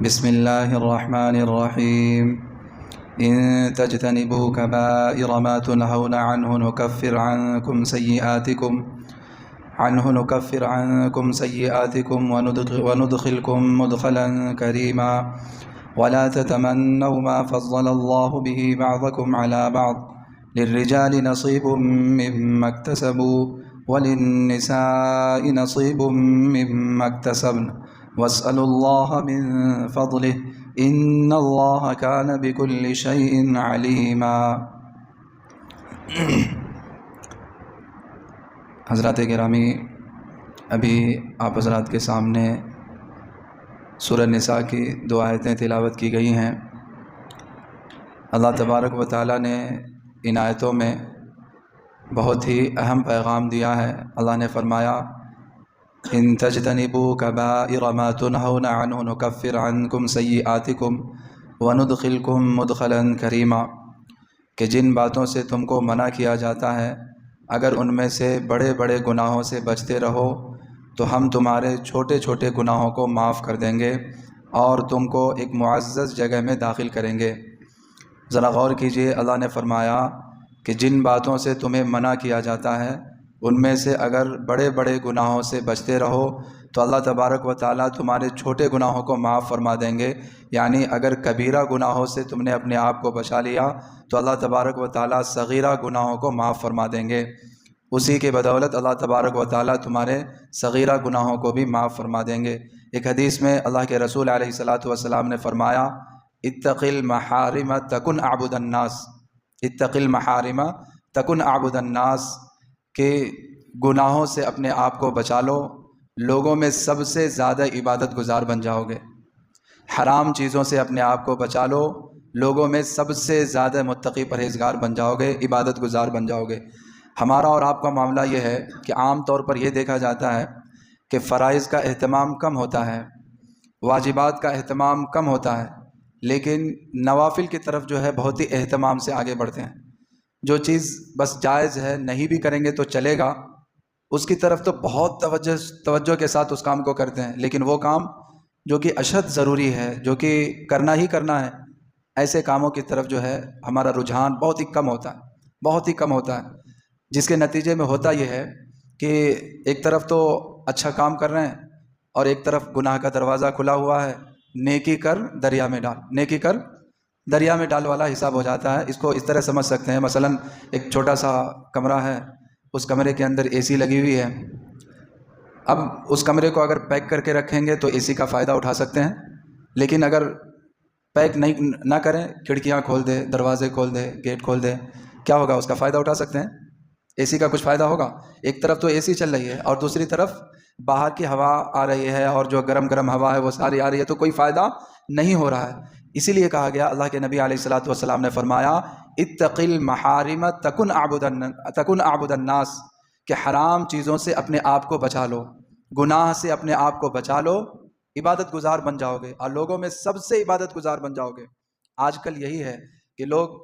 بسم الله الرحمن الرحيم. إن تجتنبوا كبائر ما تنهون عنه نكفر عنكم سيئاتكم وندخلكم مدخلا كريما. ولا تتمنوا ما فضل الله به بعضكم على بعض للرجال نصيب مما اكتسبوا وللنساء نصيب مما اكتسبن واسألوا الله من فضله إن الله كان بكل شيء عليما. حضرات گرامی، ابھی آپ حضرات کے سامنے سورہ نساء کی 2 آیتیں تلاوت کی گئی ہیں. اللہ تبارک و تعالیٰ نے ان آیتوں میں بہت ہی اہم پیغام دیا ہے. اللہ نے فرمایا ان تجتنبوا کبائر ما تنہون عنہ نکفر عنکم سیئاتکم وندخلکم مدخلا کریما، کہ جن باتوں سے تم کو منع کیا جاتا ہے اگر ان میں سے بڑے بڑے گناہوں سے بچتے رہو تو ہم تمہارے چھوٹے چھوٹے گناہوں کو معاف کر دیں گے اور تم کو ایک معزز جگہ میں داخل کریں گے. ذرا غور کیجئے، اللہ نے فرمایا کہ جن باتوں سے تمہیں منع کیا جاتا ہے ان میں سے اگر بڑے بڑے گناہوں سے بچتے رہو تو اللہ تبارک و تعالیٰ تمہارے چھوٹے گناہوں کو معاف فرما دیں گے. یعنی اگر کبیرہ گناہوں سے تم نے اپنے آپ کو بچا لیا تو اللہ تبارک و تعالیٰ صغیرہ گناہوں کو معاف فرما دیں گے. اسی کے بدولت اللہ تبارک و تعالیٰ تمہارے صغیرہ گناہوں کو بھی معاف فرما دیں گے. ایک حدیث میں اللہ کے رسول علیہ الصلاۃ نے فرمایا اتق المحارم تکن اعبد الناس، اتق المحارم تکن اعبد الناس، کہ گناہوں سے اپنے آپ کو بچا لو، لوگوں میں سب سے زیادہ عبادت گزار بن جاؤ گے. حرام چیزوں سے اپنے آپ کو بچا لو، لوگوں میں سب سے زیادہ متقی پرہیزگار بن جاؤ گے، عبادت گزار بن جاؤ گے. ہمارا اور آپ کا معاملہ یہ ہے کہ عام طور پر یہ دیکھا جاتا ہے کہ فرائض کا اہتمام کم ہوتا ہے، واجبات کا اہتمام کم ہوتا ہے، لیکن نوافل کی طرف جو ہے بہت ہی اہتمام سے آگے بڑھتے ہیں. جو چیز بس جائز ہے، نہیں بھی کریں گے تو چلے گا، اس کی طرف تو بہت توجہ کے ساتھ اس کام کو کرتے ہیں. لیکن وہ کام جو کہ اشد ضروری ہے، جو کہ کرنا ہی کرنا ہے، ایسے کاموں کی طرف جو ہے ہمارا رجحان بہت ہی کم ہوتا ہے، بہت ہی کم ہوتا ہے. جس کے نتیجے میں ہوتا یہ ہے کہ ایک طرف تو اچھا کام کر رہے ہیں اور ایک طرف گناہ کا دروازہ کھلا ہوا ہے. نیکی کر دریا میں ڈال، نیکی کر دریا میں ڈال والا حساب ہو جاتا ہے. اس کو اس طرح سمجھ سکتے ہیں، مثلا ایک چھوٹا سا کمرہ ہے، اس کمرے کے اندر اے سی لگی ہوئی ہے. اب اس کمرے کو اگر پیک کر کے رکھیں گے تو اے سی کا فائدہ اٹھا سکتے ہیں، لیکن اگر پیک نہ کریں، کھڑکیاں کھول دے، دروازے کھول دے، گیٹ کھول دے، کیا ہوگا؟ اس کا فائدہ اٹھا سکتے ہیں؟ اے سی کا کچھ فائدہ ہوگا؟ ایک طرف تو اے سی چل رہی ہے اور دوسری طرف باہر کی ہوا آ رہی ہے اور جو گرم گرم ہوا ہے وہ ساری آ رہی ہے، تو کوئی فائدہ نہیں ہو رہا ہے. اسی لیے کہا گیا، اللہ کے نبی علیہ الصلاۃ نے فرمایا اتق المحارم تکن اعبد الناس، کہ حرام چیزوں سے اپنے آپ کو بچا لو، گناہ سے اپنے آپ کو بچا لو، عبادت گزار بن جاؤ گے اور لوگوں میں سب سے عبادت گزار بن جاؤ گے. آج کل یہی ہے کہ لوگ،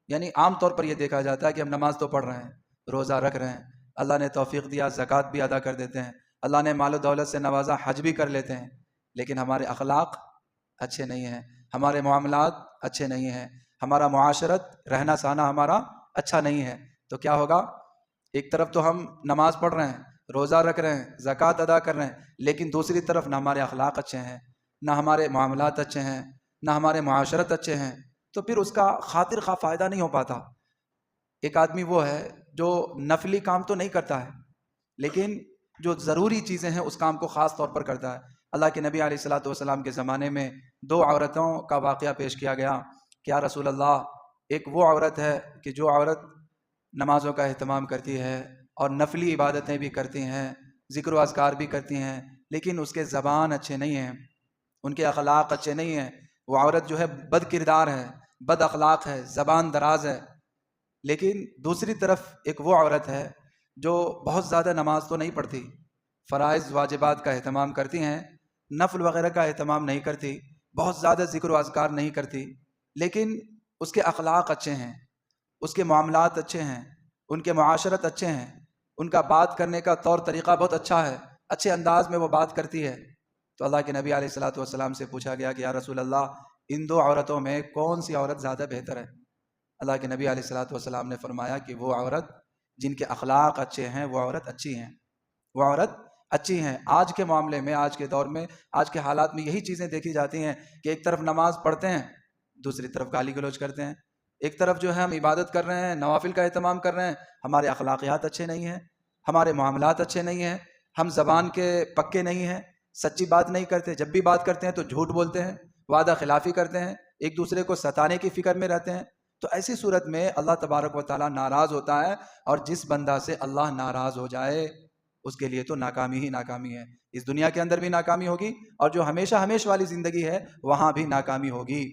یعنی عام طور پر یہ دیکھا جاتا ہے کہ ہم نماز تو پڑھ رہے ہیں، روزہ رکھ رہے ہیں، اللہ نے توفیق دیا زکوٰۃ بھی ادا کر دیتے ہیں، اللہ نے مال و دولت سے نوازا حج بھی کر لیتے ہیں، لیکن ہمارے اخلاق اچھے نہیں ہیں، ہمارے معاملات اچھے نہیں ہیں، ہمارا معاشرت رہنا سہنا ہمارا اچھا نہیں ہے. تو کیا ہوگا؟ ایک طرف تو ہم نماز پڑھ رہے ہیں، روزہ رکھ رہے ہیں، زکوٰۃ ادا کر رہے ہیں، لیکن دوسری طرف نہ ہمارے اخلاق اچھے ہیں، نہ ہمارے معاملات اچھے ہیں، نہ ہمارے معاشرت اچھے ہیں، تو پھر اس کا خاطر خواہ فائدہ نہیں ہو پاتا. ایک آدمی وہ ہے جو نفلی کام تو نہیں کرتا ہے، لیکن جو ضروری چیزیں ہیں اس کام کو خاص طور پر کرتا ہے. اللہ کے نبی علیہ الصلاۃ کے زمانے میں 2 عورتوں کا واقعہ پیش کیا گیا کہ یا رسول اللہ، ایک وہ عورت ہے کہ جو عورت نمازوں کا اہتمام کرتی ہے اور نفلی عبادتیں بھی کرتی ہیں، ذکر و اذکار بھی کرتی ہیں، لیکن اس کے زبان اچھے نہیں ہیں، ان کے اخلاق اچھے نہیں ہیں. وہ عورت جو ہے بد کردار ہے، بد اخلاق ہے، زبان دراز ہے. لیکن دوسری طرف ایک وہ عورت ہے جو بہت زیادہ نماز تو نہیں پڑھتی، فرائض واجبات کا اہتمام کرتی ہیں، نفل وغیرہ کا اہتمام نہیں کرتی، بہت زیادہ ذکر و اذکار نہیں کرتی، لیکن اس کے اخلاق اچھے ہیں، اس کے معاملات اچھے ہیں، ان کے معاشرت اچھے ہیں، ان کا بات کرنے کا طور طریقہ بہت اچھا ہے، اچھے انداز میں وہ بات کرتی ہے. تو اللہ کے نبی علیہ الصلوۃ والسلام سے پوچھا گیا کہ یا رسول اللہ ان دو عورتوں میں کون سی عورت زیادہ بہتر ہے؟ اللہ کے نبی علیہ الصلوۃ والسلام نے فرمایا کہ وہ عورت جن کے اخلاق اچھے ہیں وہ عورت اچھی ہیں، وہ عورت اچھی ہیں۔ آج کے معاملے میں، آج کے دور میں، آج کے حالات میں یہی چیزیں دیکھی جاتی ہیں کہ ایک طرف نماز پڑھتے ہیں، دوسری طرف گالی گلوچ کرتے ہیں، ایک طرف جو ہے ہم عبادت کر رہے ہیں، نوافل کا اہتمام کر رہے ہیں، ہمارے اخلاقیات اچھے نہیں ہیں، ہمارے معاملات اچھے نہیں ہیں، ہم زبان کے پکے نہیں ہیں، سچی بات نہیں کرتے، جب بھی بات کرتے ہیں تو جھوٹ بولتے ہیں، وعدہ خلافی کرتے ہیں، ایک دوسرے کو ستانے کی فکر میں رہتے ہیں۔ تو ایسی صورت میں اللہ تبارک و تعالیٰ ناراض ہوتا ہے، اور جس بندہ سے اللہ ناراض ہو جائے اس کے لیے تو ناکامی ہی ناکامی ہے، اس دنیا کے اندر بھی ناکامی ہوگی، اور جو ہمیشہ ہمیش والی زندگی ہے وہاں بھی ناکامی ہوگی،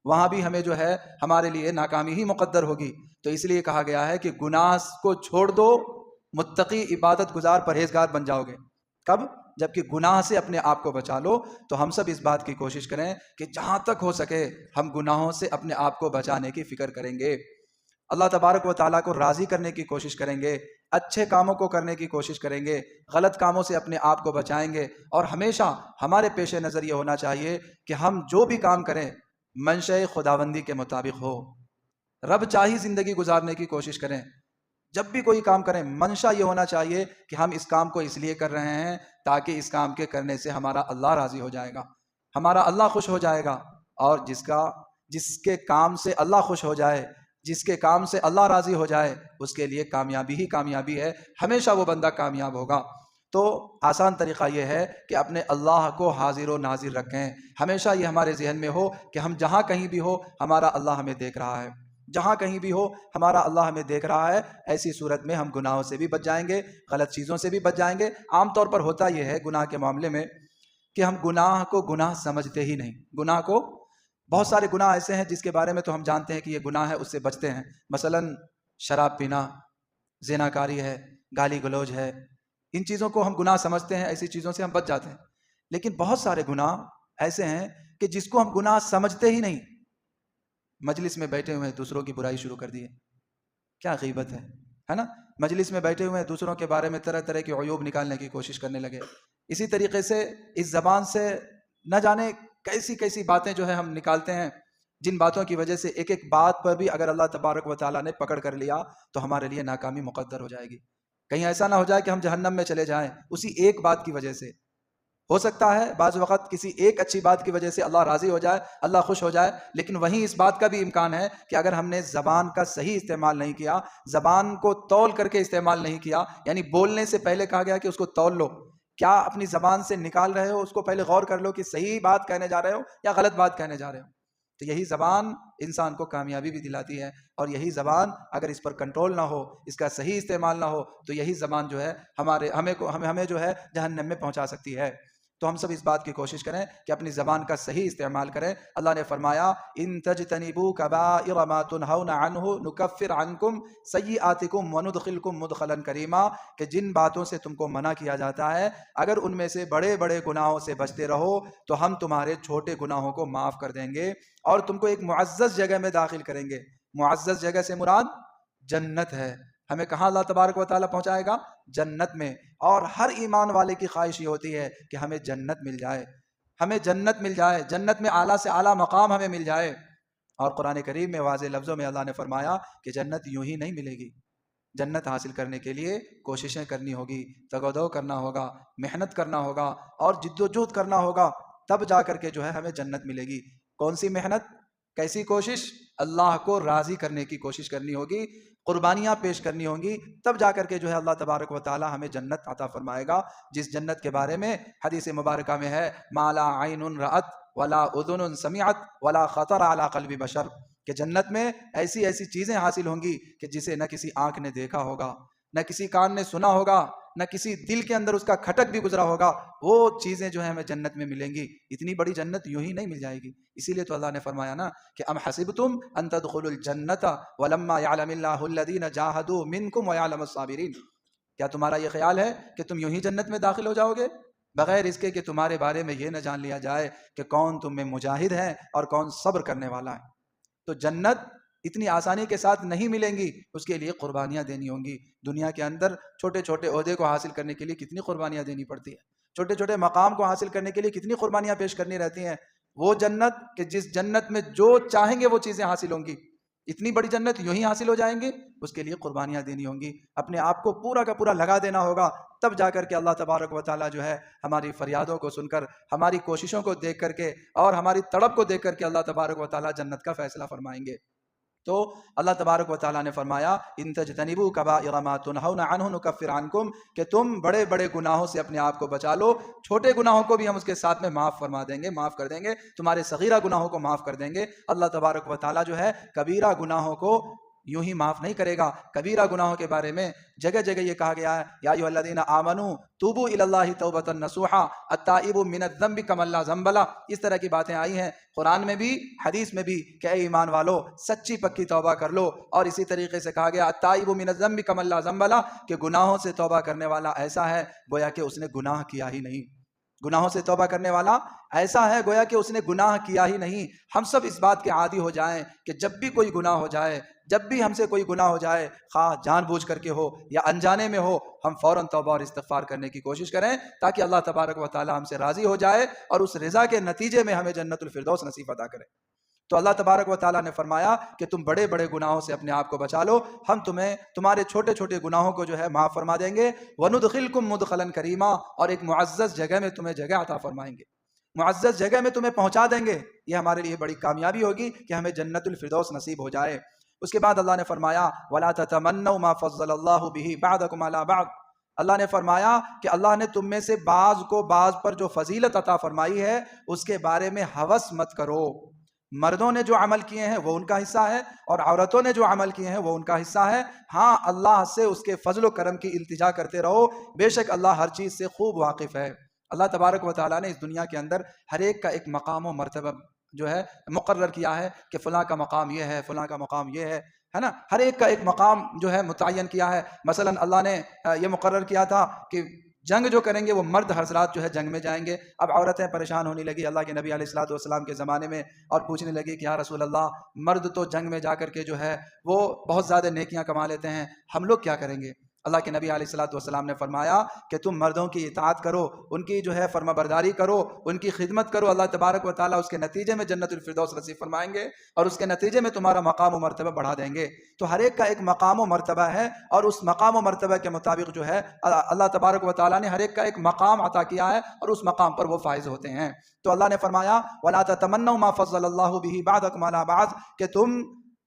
وہاں بھی ہمیں جو ہے ہمارے لیے ناکامی ہی مقدر ہوگی۔ تو اس لیے کہا گیا ہے کہ گناہ کو چھوڑ دو، متقی، عبادت گزار، پرہیزگار بن جاؤ گے۔ کب؟ جبکہ گناہ سے اپنے آپ کو بچا لو۔ تو ہم سب اس بات کی کوشش کریں کہ جہاں تک ہو سکے ہم گناہوں سے اپنے آپ کو بچانے کی فکر کریں گے، اللہ تبارک و تعالیٰ کو راضی کرنے کی کوشش کریں گے، اچھے کاموں کو کرنے کی کوشش کریں گے، غلط کاموں سے اپنے آپ کو بچائیں گے، اور ہمیشہ ہمارے پیش نظر یہ ہونا چاہیے کہ ہم جو بھی کام کریں منشأ خداوندی کے مطابق ہو، رب چاہی زندگی گزارنے کی کوشش کریں۔ جب بھی کوئی کام کریں منشا یہ ہونا چاہیے کہ ہم اس کام کو اس لیے کر رہے ہیں تاکہ اس کام کے کرنے سے ہمارا اللہ راضی ہو جائے گا، ہمارا اللہ خوش ہو جائے گا، اور جس کے کام سے اللہ خوش ہو جائے، جس کے کام سے اللہ راضی ہو جائے، اس کے لیے کامیابی ہی کامیابی ہے، ہمیشہ وہ بندہ کامیاب ہوگا۔ تو آسان طریقہ یہ ہے کہ اپنے اللہ کو حاضر و ناظر رکھیں، ہمیشہ یہ ہمارے ذہن میں ہو کہ ہم جہاں کہیں بھی ہو ہمارا اللہ ہمیں دیکھ رہا ہے، جہاں کہیں بھی ہو ہمارا اللہ ہمیں دیکھ رہا ہے۔ ایسی صورت میں ہم گناہوں سے بھی بچ جائیں گے، غلط چیزوں سے بھی بچ جائیں گے۔ عام طور پر ہوتا یہ ہے گناہ کے معاملے میں کہ ہم گناہ کو گناہ سمجھتے ہی نہیں، گناہ کو، بہت سارے گناہ ایسے ہیں جس کے بارے میں تو ہم جانتے ہیں کہ یہ گناہ ہے، اس سے بچتے ہیں، مثلا شراب پینا، زناکاری ہے، گالی گلوچ ہے، ان چیزوں کو ہم گناہ سمجھتے ہیں، ایسی چیزوں سے ہم بچ جاتے ہیں۔ لیکن بہت سارے گناہ ایسے ہیں کہ جس کو ہم گناہ سمجھتے ہی نہیں، مجلس میں بیٹھے ہوئے دوسروں کی برائی شروع کر دیے، کیا غیبت ہے نا؟ مجلس میں بیٹھے ہوئے دوسروں کے بارے میں طرح طرح کے عیوب نکالنے کی کوشش کرنے لگے۔ اسی طریقے سے اس زبان سے نہ جانے کیسی کیسی باتیں جو ہے ہم نکالتے ہیں، جن باتوں کی وجہ سے ایک ایک بات پر بھی اگر اللہ تبارک و تعالیٰ نے پکڑ کر لیا تو ہمارے لیے ناکامی مقدر ہو جائے گی۔ کہیں ایسا نہ ہو جائے کہ ہم جہنم میں چلے جائیں اسی ایک بات کی وجہ سے۔ ہو سکتا ہے بعض وقت کسی ایک اچھی بات کی وجہ سے اللہ راضی ہو جائے، اللہ خوش ہو جائے، لیکن وہیں اس بات کا بھی امکان ہے کہ اگر ہم نے زبان کا صحیح استعمال نہیں کیا، زبان کو تول کر کے استعمال نہیں کیا، یعنی بولنے سے پہلے کہا گیا کہ اس کو تول لو، کیا اپنی زبان سے نکال رہے ہو اس کو پہلے غور کر لو کہ صحیح بات کہنے جا رہے ہو یا غلط بات کہنے جا رہے ہو۔ تو یہی زبان انسان کو کامیابی بھی دلاتی ہے، اور یہی زبان اگر اس پر کنٹرول نہ ہو، اس کا صحیح استعمال نہ ہو، تو یہی زبان جو ہے ہمیں جو ہے جہنم میں پہنچا سکتی ہے۔ تو ہم سب اس بات کی کوشش کریں کہ اپنی زبان کا صحیح استعمال کریں۔ اللہ نے فرمایا ان تجتنبوا کبائر ما تنہون عنہ نکفر عنکم سیئاتکم وندخلکم مدخلا کریما، کہ جن باتوں سے تم کو منع کیا جاتا ہے اگر ان میں سے بڑے بڑے گناہوں سے بچتے رہو تو ہم تمہارے چھوٹے گناہوں کو معاف کر دیں گے اور تم کو ایک معزز جگہ میں داخل کریں گے۔ معزز جگہ سے مراد جنت ہے۔ ہمیں کہاں اللہ تبارک و تعالیٰ پہنچائے گا؟ جنت میں۔ اور ہر ایمان والے کی خواہش یہ ہوتی ہے کہ ہمیں جنت مل جائے، ہمیں جنت مل جائے، جنت میں اعلیٰ سے اعلیٰ مقام ہمیں مل جائے۔ اور قرآن کریم میں واضح لفظوں میں اللہ نے فرمایا کہ جنت یوں ہی نہیں ملے گی، جنت حاصل کرنے کے لیے کوششیں کرنی ہوگی، تگ و دو کرنا ہوگا، محنت کرنا ہوگا اور جد و جہد کرنا ہوگا، تب جا کر کے جو ہے ہمیں جنت ملے گی۔ کون سی محنت، کیسی کوشش؟ اللہ کو راضی کرنے کی کوشش کرنی ہوگی، قربانیاں پیش کرنی ہوں گی، تب جا کر کے جو ہے اللہ تبارک و تعالی ہمیں جنت عطا فرمائے گا، جس جنت کے بارے میں حدیث مبارکہ میں ہے ما لا عین رأت ولا اذن سمعت ولا خطر علی قلب بشر، کہ جنت میں ایسی ایسی چیزیں حاصل ہوں گی کہ جسے نہ کسی آنکھ نے دیکھا ہوگا، نہ کسی کان نے سنا ہوگا، نہ کسی دل کے اندر اس کا کھٹک بھی گزرا ہوگا، وہ چیزیں جو ہیں ہمیں جنت میں ملیں گی۔ اتنی بڑی جنت یوں ہی نہیں مل جائے گی، اسی لیے تو اللہ نے فرمایا نا کہ ام حسبتم ان تدخلوا الجنت ولما يعلم الله الذين جاهدوا منكم ويعلم الصابرين، کیا تمہارا یہ خیال ہے کہ تم یوں ہی جنت میں داخل ہو جاؤ گے بغیر اس کے کہ تمہارے بارے میں یہ نہ جان لیا جائے کہ کون تم میں مجاہد ہے اور کون صبر کرنے والا ہے؟ تو جنت اتنی آسانی کے ساتھ نہیں ملیں گی، اس کے لیے قربانیاں دینی ہوں گی۔ دنیا کے اندر چھوٹے چھوٹے عہدے کو حاصل کرنے کے لیے کتنی قربانیاں دینی پڑتی ہے، چھوٹے چھوٹے مقام کو حاصل کرنے کے لیے کتنی قربانیاں پیش کرنی رہتی ہیں۔ وہ جنت کہ جس جنت میں جو چاہیں گے وہ چیزیں حاصل ہوں گی، اتنی بڑی جنت یوں ہی حاصل ہو جائیں گی، اس کے لیے قربانیاں دینی ہوں گی، اپنے آپ کو پورا کا پورا لگا دینا ہوگا، تب جا کر کے اللہ تبارک و تعالیٰ جو ہے ہماری فریادوں کو سن کر، ہماری کوششوں کو دیکھ کر کے اور ہماری تڑپ کو دیکھ کر کے اللہ تبارک و تعالیٰ جنت کا فیصلہ فرمائیں گے۔ تو اللہ تبارک و تعالیٰ نے فرمایا ان تجتنبوا کبائر ما تنہون عنہ نکفر عنکم، کہ تم بڑے بڑے گناہوں سے اپنے آپ کو بچا لو، چھوٹے گناہوں کو بھی ہم اس کے ساتھ میں معاف فرما دیں گے، معاف کر دیں گے، تمہارے صغیرہ گناہوں کو معاف کر دیں گے۔ اللہ تبارک و تعالیٰ جو ہے کبیرہ گناہوں کو یوں ہی معاف نہیں کرے گا۔ کبیرہ گناہوں کے بارے میں جگہ جگہ یہ کہا گیا ہے یا ایھا الذین آمنوا توبوا الی اللہ توبۃ نصوحا التائب من الذنب کمن لا ذنب لہ، اس طرح کی باتیں آئی ہیں قرآن میں بھی حدیث میں بھی کہ اے ایمان والو سچی پکی توبہ کر لو، اور اسی طریقے سے کہا گیا التائب من الذنب کمن لا ذنب لہ، کہ گناہوں سے توبہ کرنے والا ایسا ہے گویا کہ اس نے گناہ کیا ہی نہیں۔ گناہوں سے توبہ کرنے والا ایسا ہے گویا کہ اس نے گناہ کیا ہی نہیں۔ ہم سب اس بات کے عادی ہو جائیں کہ جب بھی کوئی گناہ ہو جائے، جب بھی ہم سے کوئی گناہ ہو جائے، خواہ جان بوجھ کر کے ہو یا انجانے میں ہو، ہم فوراً توبہ اور استغفار کرنے کی کوشش کریں تاکہ اللہ تبارک و تعالی ہم سے راضی ہو جائے اور اس رضا کے نتیجے میں ہمیں جنت الفردوس نصیب عطا کرے۔ تو اللہ تبارک و تعالیٰ نے فرمایا کہ تم بڑے بڑے گناہوں سے اپنے آپ کو بچا لو، ہم تمہیں تمہارے چھوٹے چھوٹے گناہوں کو جو ہے معاف فرما دیں گے، وَنُدْخِلْكُمْ مُدْخَلًا کریما، اور ایک معزز جگہ میں تمہیں جگہ عطا فرمائیں گے، معزز جگہ میں تمہیں پہنچا دیں گے۔ یہ ہمارے لیے بڑی کامیابی ہوگی کہ ہمیں جنت الفردوس نصیب ہو جائے۔ اس کے بعد اللہ نے فرمایا وَلَا تَتَمَنَّوْا مَا فَضَّلَ اللَّهُ بِهِ بَعْضَكُمْ عَلَىٰ بَعْضٍ، اللہ نے فرمایا کہ اللہ نے تم میں سے بعض کو بعض پر جو فضیلت عطا فرمائی ہے اس کے بارے میں ہوس مت کرو۔ مردوں نے جو عمل کیے ہیں وہ ان کا حصہ ہے، اور عورتوں نے جو عمل کیے ہیں وہ ان کا حصہ ہے۔ ہاں اللہ سے اس کے فضل و کرم کی التجا کرتے رہو، بے شک اللہ ہر چیز سے خوب واقف ہے۔ اللہ تبارک و تعالیٰ نے اس دنیا کے اندر ہر ایک کا ایک مقام و مرتبہ جو ہے مقرر کیا ہے کہ فلاں کا مقام یہ ہے، فلاں کا مقام یہ ہے نا، ہر ایک کا ایک مقام جو ہے متعین کیا ہے۔ مثلا اللہ نے یہ مقرر کیا تھا کہ جنگ جو کریں گے وہ مرد حضرات جو ہے جنگ میں جائیں گے۔ اب عورتیں پریشان ہونے لگی اللہ کے نبی علیہ الصلوۃ والسلام کے زمانے میں، اور پوچھنے لگی کہ یا رسول اللہ مرد تو جنگ میں جا کر کے جو ہے وہ بہت زیادہ نیکیاں کما لیتے ہیں، ہم لوگ کیا کریں گے؟ اللہ کے نبی علیہ الصلوۃ والسلام نے فرمایا کہ تم مردوں کی اطاعت کرو، ان کی جو ہے فرما برداری کرو، ان کی خدمت کرو، اللہ تبارک و تعالیٰ اس کے نتیجے میں جنت الفردوس نصیب فرمائیں گے، اور اس کے نتیجے میں تمہارا مقام و مرتبہ بڑھا دیں گے۔ تو ہر ایک کا ایک مقام و مرتبہ ہے، اور اس مقام و مرتبہ کے مطابق جو ہے اللہ تبارک و تعالیٰ نے ہر ایک کا ایک مقام عطا کیا ہے، اور اس مقام پر وہ فائز ہوتے ہیں۔ تو اللہ نے فرمایا وَلَا تَتَمَنَّوْا مَا فَضَّلَ اللَّهُ بِهِ بَعْضَكُمْ عَلَىٰ بَعْضٍ، کہ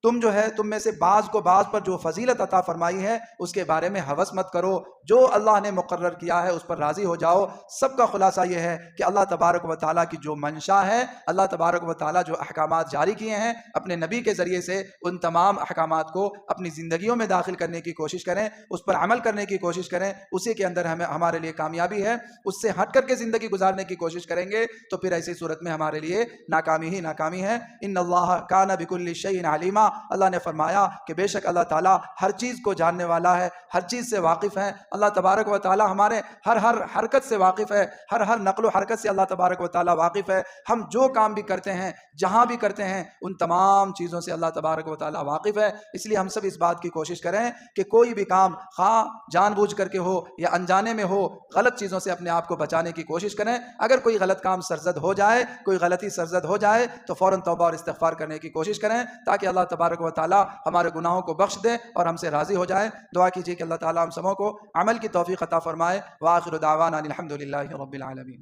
تم جو ہے تم میں سے بعض کو بعض پر جو فضیلت عطا فرمائی ہے اس کے بارے میں ہوس مت کرو، جو اللہ نے مقرر کیا ہے اس پر راضی ہو جاؤ۔ سب کا خلاصہ یہ ہے کہ اللہ تبارک و تعالیٰ کی جو منشا ہے، اللہ تبارک و تعالیٰ جو احکامات جاری کیے ہیں اپنے نبی کے ذریعے سے، ان تمام احکامات کو اپنی زندگیوں میں داخل کرنے کی کوشش کریں، اس پر عمل کرنے کی کوشش کریں، اسی کے اندر ہمارے لیے کامیابی ہے۔ اس سے ہٹ کر کے زندگی گزارنے کی کوشش کریں گے تو پھر ایسی صورت میں ہمارے لیے ناکامی ہی ناکامی ہے۔ ان اللہ کان بکل شیء علیما، اللہ نے فرمایا کہ بے شک اللہ تعالیٰ ہر چیز کو جاننے والا ہے، ہر چیز سے واقف ہے۔ اللہ تبارک و تعالیٰ ہمارے ہر حرکت سے واقف ہے، ہر نقل و حرکت سے اللہ تبارک و تعالیٰ واقف ہے۔ ہم جو کام بھی کرتے ہیں، جہاں بھی کرتے ہیں، ان تمام چیزوں سے اللہ تبارک و تعالیٰ واقف ہے۔ اس لیے ہم سب اس بات کی کوشش کریں کہ کوئی بھی کام خواہ جان بوجھ کر کے ہو یا انجانے میں ہو، غلط چیزوں سے اپنے آپ کو بچانے کی کوشش کریں۔ اگر کوئی غلط کام سرزد ہو جائے، کوئی غلطی سرزد ہو جائے تو فوراً توبہ اور استغفار کرنے کی کوشش کریں تاکہ اللہ تبارک و تعالیٰ ہمارے گناہوں کو بخش دے اور ہم سے راضی ہو جائے۔ دعا کیجیے کہ اللہ تعالیٰ ہم سبوں کو عمل کی توفیق عطا فرمائے۔ وآخر دعوانا الحمد للہ رب العالمین۔